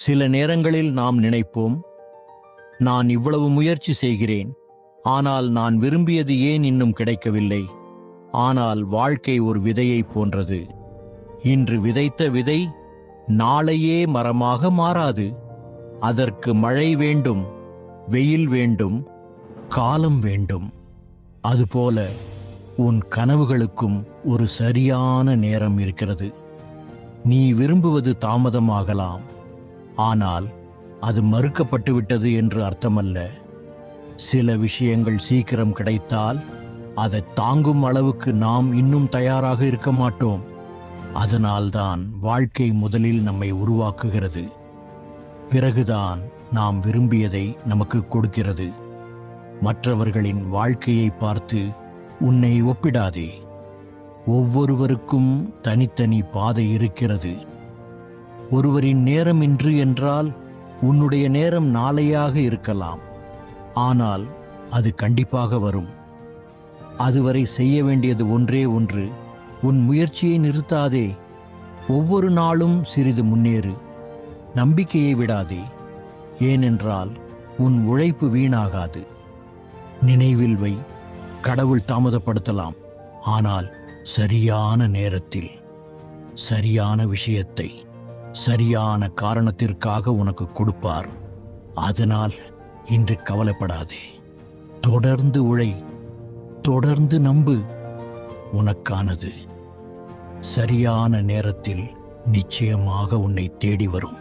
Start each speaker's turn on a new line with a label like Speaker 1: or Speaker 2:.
Speaker 1: சில நேரங்களில் நாம் நினைப்போம், நான் இவ்வளவு முயற்சி செய்கிறேன், ஆனால் நான் விரும்பியது ஏன் இன்னும் கிடைக்கவில்லை? ஆனால் வாழ்க்கை ஒரு விதையைப் போன்றது. இன்று விதைத்த விதை நாளையே மரமாக மாறாது. அதற்கு மழை வேண்டும், வெயில் வேண்டும், காலம் வேண்டும். அதுபோல உன் கனவுகளுக்கும் ஒரு சரியான நேரம் இருக்கிறது. நீ விரும்புவது தாமதமாகலாம், ஆனால் அது மறுக்கப்பட்டுவிட்டது என்று அர்த்தமல்ல. சில விஷயங்கள் சீக்கிரம் கிடைத்தால் அதை தாங்கும் அளவுக்கு நாம் இன்னும் தயாராக இருக்க மாட்டோம். அதனால்தான் வாழ்க்கை முதலில் நம்மை உருவாக்குகிறது, பிறகுதான் நாம் விரும்பியதை நமக்கு கொடுக்கிறது. மற்றவர்களின் வாழ்க்கையை பார்த்து உன்னை ஒப்பிடாதே. ஒவ்வொருவருக்கும் தனித்தனி பாதை இருக்கிறது. ஒருவரின் நேரம் இன்று என்றால் உன்னுடைய நேரம் நாளையாக இருக்கலாம், ஆனால் அது கண்டிப்பாக வரும். அதுவரை செய்ய வேண்டியது ஒன்றே ஒன்று, உன் முயற்சியை நிறுத்தாதே. ஒவ்வொரு நாளும் சிறிது முன்னேறு. நம்பிக்கையை விடாதே, ஏனென்றால் உன் உழைப்பு வீணாகாது. நினைவில் வை, கடவுள் தாமதப்படுத்தலாம், ஆனால் சரியான நேரத்தில் சரியான விஷயத்தை சரியான காரணத்திற்காக உனக்கு கொடுப்பார். அதனால் இன்று கவலைப்படாதே. தொடர்ந்து உழை, தொடர்ந்து நம்பு. உனக்கானது சரியான நேரத்தில் நிச்சயமாக உன்னை தேடி வரும்.